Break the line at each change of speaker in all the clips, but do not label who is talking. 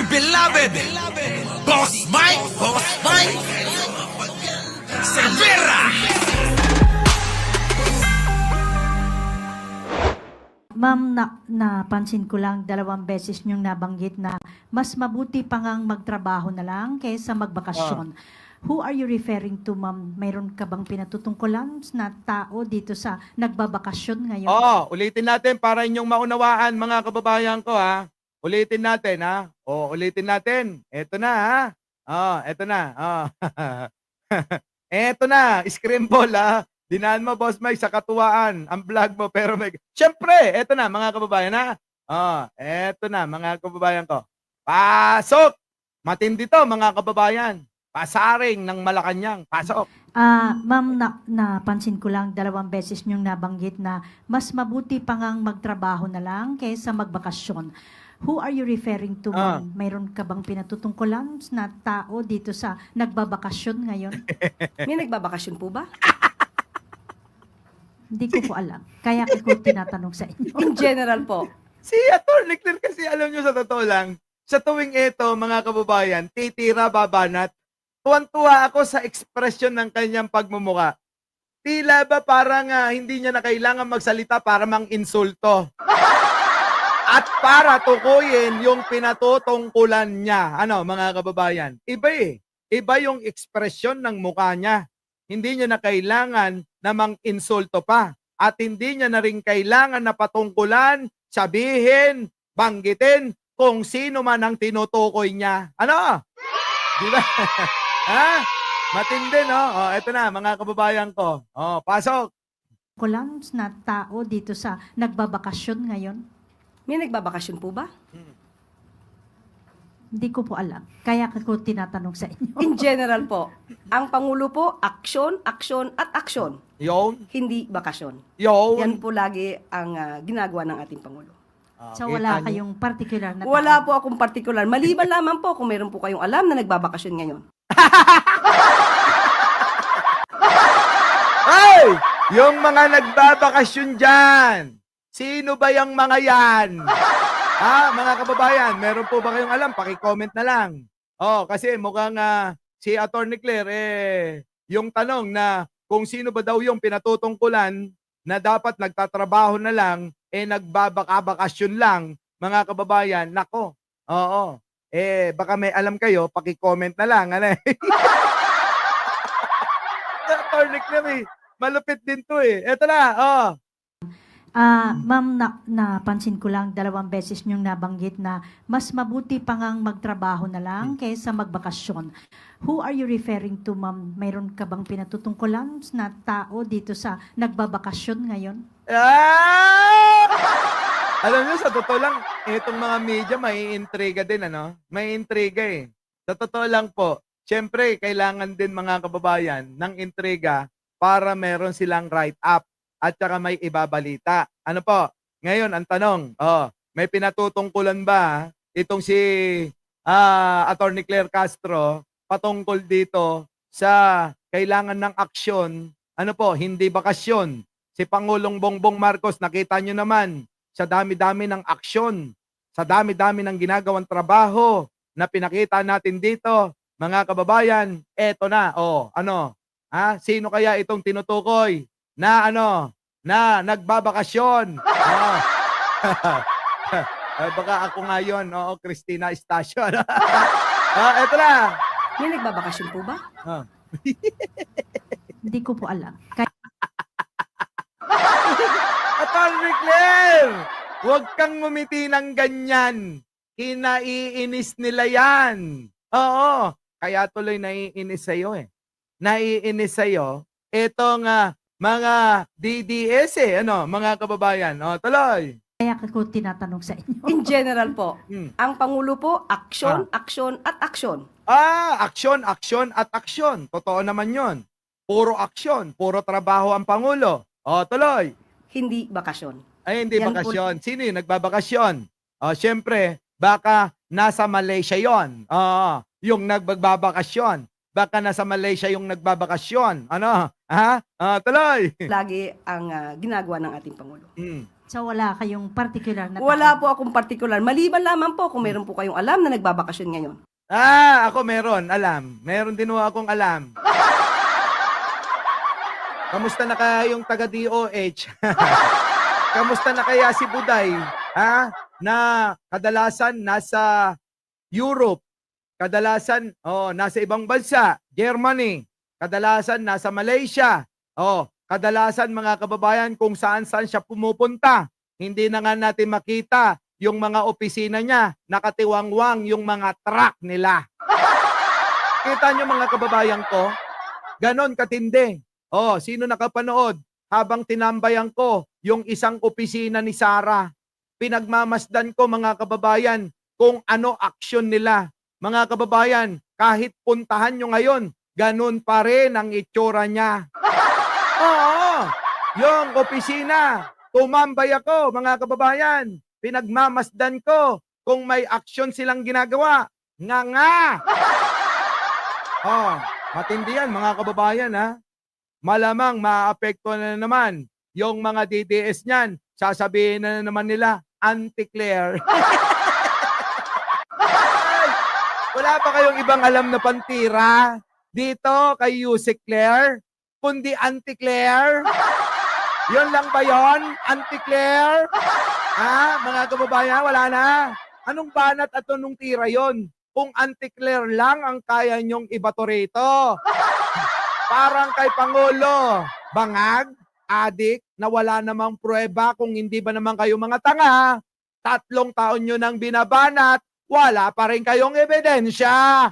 beloved Boss Mike Severa.
Ma'am, napansin ko lang 2 beses niyong nabanggit na mas mabuti pa ngang magtrabaho na lang kaysa magbakasyon. Who are you referring to, ma'am? Mayroon ka bang pinatutungkulan na tao dito sa nagbabakasyon ngayon?
Ulitin natin para inyong maunawaan mga kababayan ko ha. Ulitin natin ha. Ulitin natin. Eto na ha. Eto na. Eto na, scramble ha. Dinaan mo, Boss Mike, sa katuwaan ang vlog mo. Pero siyempre, eto na mga kababayan ha. Eto na mga kababayan ko. Pasok! Matindi to mga kababayan. Pasaring ng Malacanang. Pasok!
Ma'am, napansin ko lang 2 beses niyong nabanggit na mas mabuti pa ngang magtrabaho na lang kaysa magbakasyon. Who are you referring to, ma'am? Mayroon ka bang pinatutungkulan na tao dito sa nagbabakasyon ngayon?
May nagbabakasyon po ba?
Hindi ko po alam. Kaya ko tinatanong sa inyo.
In general po.
Si Atty. Claire kasi alam nyo sa totoo lang, sa tuwing ito mga kababayan, titira babanat. Tuwan-tuwa ako sa ekspresyon ng kanyang pagmumuka. Tila ba parang hindi niya na kailangan magsalita para mang-insulto. At para tukuyin yung pinatutungkulan niya. Ano mga kababayan? Iba eh. Iba yung ekspresyon ng mukha niya. Hindi niya na kailangan na mang-insulto pa. At hindi niya na rin kailangan na patungkulan, sabihin, banggitin kung sino man ang tinutukoy niya. Ano? Di ba? Ha? Matindi, no? Eto na, mga kababayan ko. Pasok.
Kulang na tao dito sa nagbabakasyon ngayon?
May nagbabakasyon po ba?
Hindi ko po alam. Kaya ko tinatanong sa inyo.
In general po. Ang Pangulo po, aksyon, aksyon, at aksyon.
Yon.
Hindi bakasyon.
Yon.
Yan po lagi ang ginagawa ng ating Pangulo.
So wala kayong particular na tao?
Wala po akong partikular. Maliban lamang po kung meron po kayong alam na nagbabakasyon ngayon.
Ay! Yung mga nagbabakasyon dyan. Sino ba yung mga yan? Mga kababayan, meron po ba kayong alam? Paki-comment na lang. Kasi mukhang si Atty. Claire, yung tanong na kung sino ba daw yung pinatutungkulan na dapat nagtatrabaho na lang, nagbabakasyon lang, mga kababayan, nako. Baka may alam kayo, paki-comment na lang. Ano? Atty. Claire, malupit din to eh. Eto na,
Ma'am, napansin ko lang 2 beses niyong nabanggit na mas mabuti pa ngang magtrabaho na lang kaysa magbakasyon. Who are you referring to, ma'am? Mayroon ka bang pinatutungkulan na tao dito sa nagbabakasyon ngayon?
Alam niyo, sa totoo lang, itong mga media may intriga din, ano? May intriga eh. Sa totoo lang po, syempre, kailangan din mga kababayan ng intriga para meron silang write-up at saka may ibabalita. Ano po? Ngayon, ang tanong, may pinatutungkulan ba itong si Atty. Claire Castro patungkol dito sa kailangan ng aksyon? Ano po? Hindi bakasyon. Si Pangulong Bongbong Marcos, nakita nyo naman, sa dami-dami ng aksyon, sa dami-dami ng ginagawang trabaho na pinakita natin dito, mga kababayan, eto na, sino kaya itong tinutukoy na na nagbabakasyon? Baka ako nga yun, Christina Estacio. Eto na.
May nagbabakasyon po ba?
Hindi ko po alam.
Atty. Claire, huwag kang ngumiti ng ganyan. Kinaiinis nila yan. Kaya tuloy naiinis sa'yo eh. Naiinis sa'yo itong mga DDS mga kababayan. Tuloy.
Kaya ko tinatanong sa inyo.
In general po. Ang Pangulo po, aksyon, aksyon, at aksyon.
Aksyon, aksyon, at aksyon. Totoo naman yon. Puro aksyon, puro trabaho ang Pangulo. Tuloy.
Hindi bakasyon.
Ay, hindi
Yan
bakasyon. Sino yung nagbabakasyon? Siyempre, baka nasa Malaysia yon. Yung nagbabakasyon. Baka nasa Malaysia yung nagbabakasyon. Tuloy.
Lagi ang ginagawa ng ating Pangulo.
So wala kayong particular na
Wala
tao?
po akong partikular. Maliban lamang po kung meron po kayong alam na nagbabakasyon ngayon.
Ako meron, alam. Meron din ho akong alam. Kamusta na kaya yung taga DOH? Kamusta na kaya si Buday? Na kadalasan nasa Europe, kadalasan nasa ibang bansa, Germany, kadalasan nasa Malaysia, kadalasan mga kababayan kung saan-saan siya pumupunta. Hindi na nga natin makita yung mga opisina niya, nakatiwangwang yung mga truck nila. Kita niyo mga kababayan ko, ganon katindi. Sino nakapanood habang tinambayan ko yung isang opisina ni Sarah? Pinagmamasdan ko mga kababayan kung ano aksyon nila. Mga kababayan, kahit puntahan nyo ngayon, ganun pa rin ang itsura niya. Oo, yung opisina, tumambay ako mga kababayan. Pinagmamasdan ko kung may aksyon silang ginagawa. Nga. Matindi yan mga kababayan ha. Malamang maapekto na naman yung mga DDS niyan. Sasabihin na naman nila, anti-Claire. Wala pa kayong ibang alam na pantira dito kay Yusek Claire? Kundi anti-Claire? Yun lang ba yun? Anti-Claire? Mga kababayan, wala na. Anong banat at anong tira yon? Kung anti-Claire lang ang kaya nyong ibato rito. Parang kay Pangulo, bangag, adik, na wala namang pruweba kung hindi ba naman kayo mga tanga. 3 taon nyo nang binabanat, wala pa rin kayong ebidensya.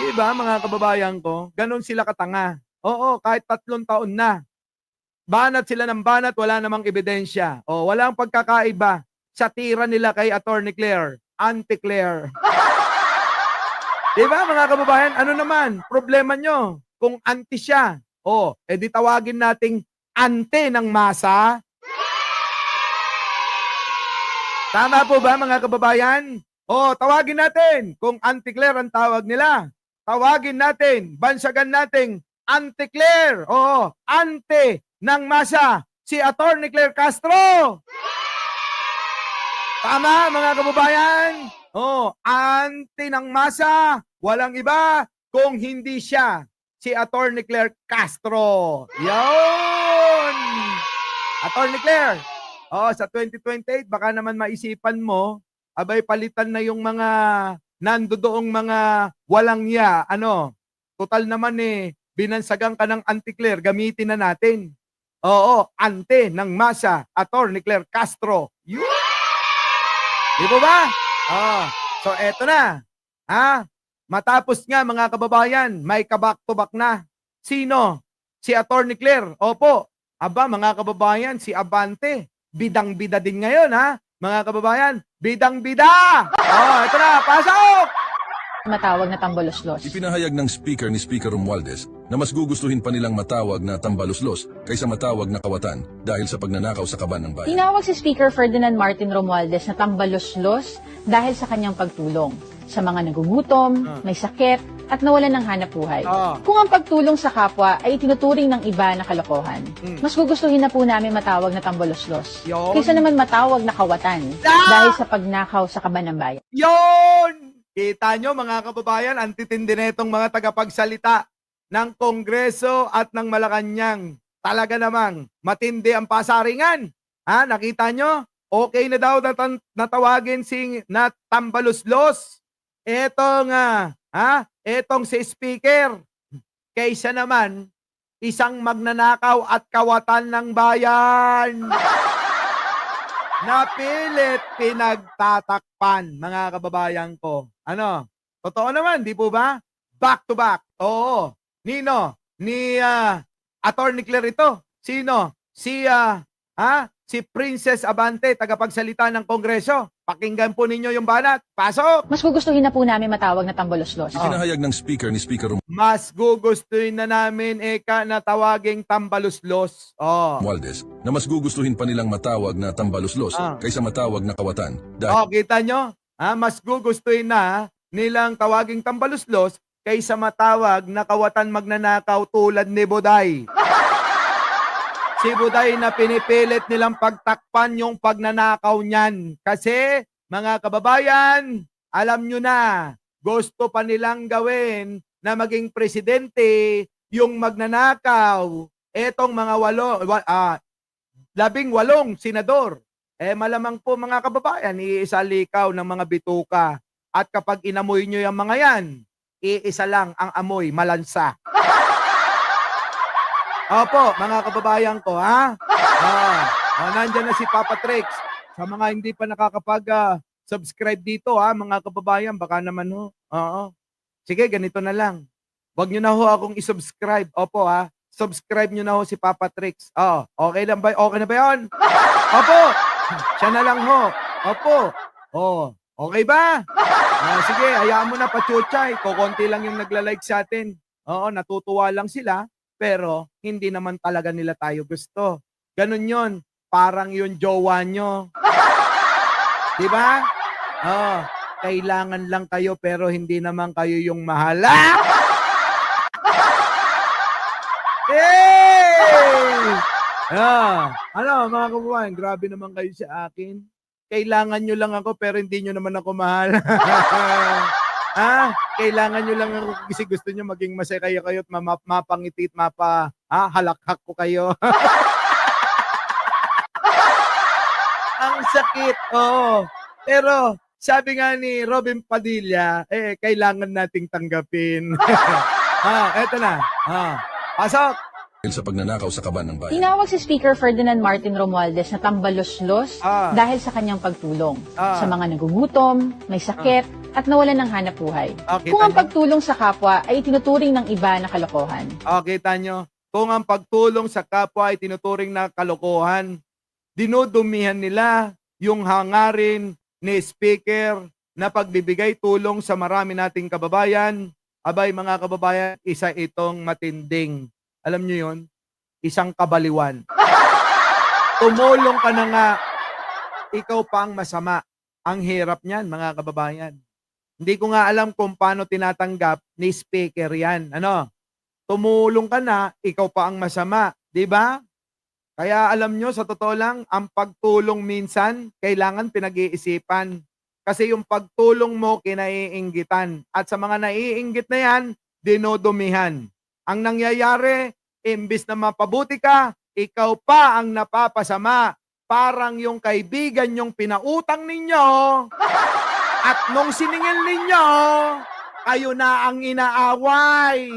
Diba mga kababayan ko? Ganon sila katanga. Oo, kahit 3 taon na. Banat sila ng banat, wala namang ebidensya. Walang pagkakaiba sa tira nila kay Attorney Claire, anti-Claire. Diba mga kababayan, ano naman, problema nyo kung anti siya. Di tawagin nating ante ng masa. Tama po ba mga kababayan? Tawagin natin kung anti-Claire ang tawag nila. Tawagin natin, bansagan nating anti-Claire. Ante ng masa, si Attorney Claire Castro. Tama mga kababayan? Anti ng masa, walang iba kung hindi siya, si Attorney Claire Castro. Yun! Attorney Claire, sa 2028, baka naman maisipan mo, abay palitan na yung mga nandodoong mga walang ya. Total naman binansagan ka ng anti-Claire, gamitin na natin. Ante ng masa, Attorney Claire Castro. Yun! Di po ba? So eto na. Matapos nga mga kababayan, may kabak-to-back na. Sino? Si Attorney Claire. Opo. Aba mga kababayan, si Abante. Bidang-bida din ngayon mga kababayan. Bidang-bida! Eto na, pasok!
Matawag na tambaloslos.
Ipinahayag ng speaker ni Speaker Romualdez na mas gugustuhin pa nilang matawag na tambaloslos kaysa matawag na kawatan dahil sa pagnanakaw sa kaban ng bayan.
Tinawag si Speaker Ferdinand Martin Romualdez na tambaloslos dahil sa kanyang pagtulong sa mga nagugutom, may sakit, at nawalan ng hanapbuhay. Kung ang pagtulong sa kapwa ay tinuturing ng iba na kalokohan, mas gugustuhin na po namin matawag na tambaloslos kaysa naman matawag na kawatan dahil sa pagnakaw sa kaban ng bayan.
Yon! Kita nyo mga kababayan, antitindi na itong mga tagapagsalita ng Kongreso at ng Malacanang. Talaga namang matindi ang pasaringan. Nakita nyo? Okay na daw natawagin na tambaloslos. Eto nga, etong si Speaker. Kaysa naman, isang magnanakaw at kawatan ng bayan. Napilit pinagtatakpan, mga kababayan ko. Totoo naman, di po ba? Back to back. Oo. Nino? Ni Attorney Claire ito. Sino? Si Princess Abante, tagapagsalita ng Kongreso. Pakinggan po ninyo yung banat. Pasok!
Mas gugustuhin na po namin matawag na tambaloslos.
Ipinahayag ng speaker ni Speaker
Mas gugustuhin na namin na tawaging tambaloslos.
Romualdez na mas gugustuhin pa nilang matawag na tambaloslos kaysa matawag na kawatan dahil
Kita nyo? Mas gugustuhin na nilang tawaging tambaloslos kaysa matawag na kawatan magnanakaw tulad ni Boday. si Buday na pinipilit nilang pagtakpan yung pagnanakaw niyan. Kasi, mga kababayan, alam nyo na, gusto pa nilang gawin na maging presidente yung magnanakaw. Etong mga 18 senador. Malamang po mga kababayan, iisa likaw ng mga bituka. At kapag inamoy nyo yung mga yan, iisa lang ang amoy, malansa. Opo, mga kababayan ko, ha? Nandyan na si Papa Trix. Sa mga hindi pa nakakapag-subscribe dito, ha, mga kababayan, baka naman ho. Oo. Sige, ganito na lang. Huwag nyo na ho akong isubscribe. Opo, ha? Subscribe nyo na ho si Papa Trix. Okay lang ba? Okay na ba yun? Opo. Siya na lang ho. Opo. Okay ba? Sige, hayaan mo na, Pachuchay. Kukunti lang yung nagla-like sa atin. Oo, natutuwa lang sila. Pero hindi naman talaga nila tayo gusto. Ganun yun. Parang yung jowa nyo. Diba? Kailangan lang kayo pero hindi naman kayo yung mahal. Hey! Mga kababayan, grabe naman kayo sa akin. Kailangan nyo lang ako pero hindi nyo naman ako mahal. Kailangan nyo lang ako kasi gusto nyo maging masaya kayo at mapangiti at halakhak ko kayo. Ang sakit, oo. Pero sabi nga ni Robin Padilla, kailangan nating tanggapin. Eto na. Pasok!
Dahil sa pagnanakaw sa kaban ng bayan.
Tinawag si Speaker Ferdinand Martin Romualdez na tambalos-los dahil sa kanyang pagtulong sa mga nagugutom, may sakit, at nawalan ng hanap buhay. Kung ang pagtulong sa kapwa ay tinuturing ng iba na kalokohan.
Kita nyo, kung ang pagtulong sa kapwa ay tinuturing na kalokohan, dinudumihan nila yung hangarin ni Speaker na pagbibigay tulong sa marami nating kababayan. Abay mga kababayan, isa itong matinding. Alam nyo yun? Isang kabaliwan. Tumulong ka na nga, ikaw pa ang masama. Ang hirap niyan, mga kababayan. Hindi ko nga alam kung paano tinatanggap ni Speaker yan. Tumulong ka na, ikaw pa ang masama. Diba? Kaya alam nyo, sa totoo lang, ang pagtulong minsan, kailangan pinag-iisipan. Kasi yung pagtulong mo, kinaiinggitan. At sa mga naiinggit na yan, dinodumihan. Ang nangyayari, imbis na mapabuti ka, ikaw pa ang napapasama. Parang yung kaibigan yung pinautang ninyo at nung siningil ninyo, kayo na ang inaaway.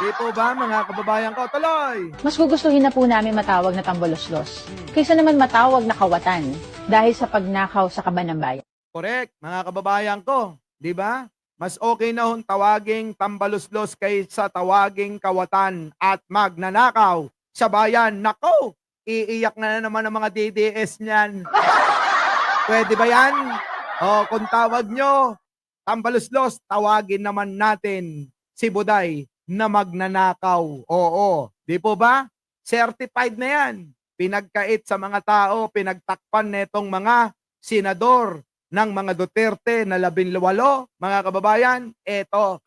Di po ba mga kababayan ko? Tuloy!
Mas gugustuhin na po namin matawag na tambalos-los kaysa naman matawag na kawatan dahil sa pagnakaw sa kaban ng bayan.
Correct, mga kababayan ko. Di ba? Mas okay na hong tawaging tambaluslos kaysa tawaging kawatan at magnanakaw sa bayan. Nako, iiyak na naman ang mga DDS niyan. Pwede ba yan? Kung tawag nyo, tambaluslos, tawagin naman natin si Buday na magnanakaw. Oo, di po ba? Certified na yan. Pinagkait sa mga tao, pinagtakpan netong mga senador ng mga Duterte na 18, mga kababayan, eto.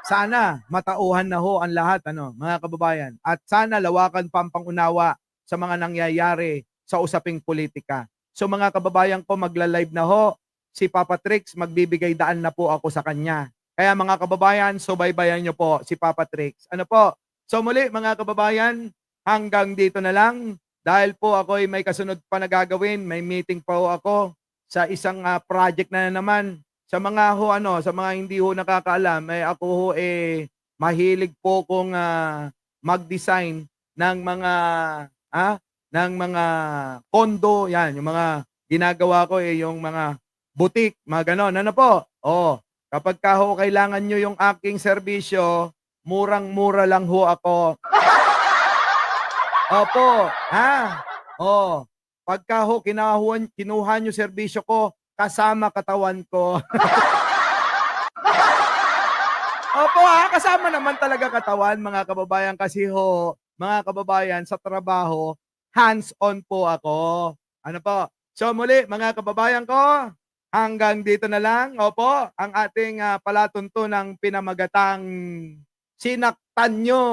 Sana matauhan na ho ang lahat, mga kababayan. At sana lawakan pa ang pangunawa sa mga nangyayari sa usaping politika. So mga kababayan ko, magla-live na ho. Si Papa Trix, magbibigay daan na po ako sa kanya. Kaya mga kababayan, subaybayan nyo po si Papa Trix. So muli mga kababayan, hanggang dito na lang. Dahil po ako ay may kasunod pa na gagawin, may meeting pa ho ako sa isang project na naman. Sa mga sa mga hindi ho nakakaalam, ako ho mahilig po kong mag-design ng mga kondo, yan, yung mga ginagawa ko yung mga butik, mga ganon. Kapag ka ho kailangan nyo yung aking serbisyo, murang-mura lang ho ako. Opo, pagka ho kinuha nyo serbisyo ko, kasama katawan ko. Opo kasama naman talaga katawan, mga kababayan, kasi ho, mga kababayan, sa trabaho, hands-on po ako. So muli, mga kababayan ko, hanggang dito na lang, ang ating palatuntunang pinamagatang sinaktan nyo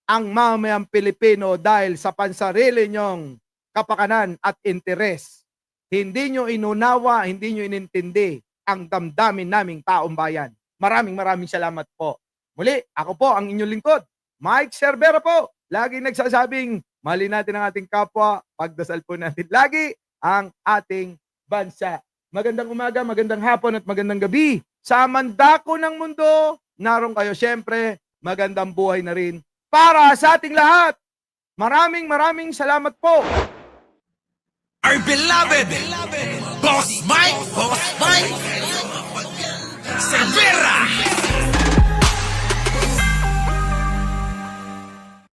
ang mamayang Pilipino dahil sa pansarili nyong kapakanan at interes. Hindi nyo inunawa, hindi nyo inintindi ang damdamin naming taong bayan. Maraming salamat po. Muli, ako po ang inyong lingkod, Mike Cervera po. Laging nagsasabing, mali natin ang ating kapwa, pagdasal po natin lagi ang ating bansa. Magandang umaga, magandang hapon at magandang gabi. Sa mandako ng mundo, naroon kayo. Siyempre, magandang buhay na rin para sa ating lahat. Maraming salamat po.
Our beloved Boss Mike Cervera.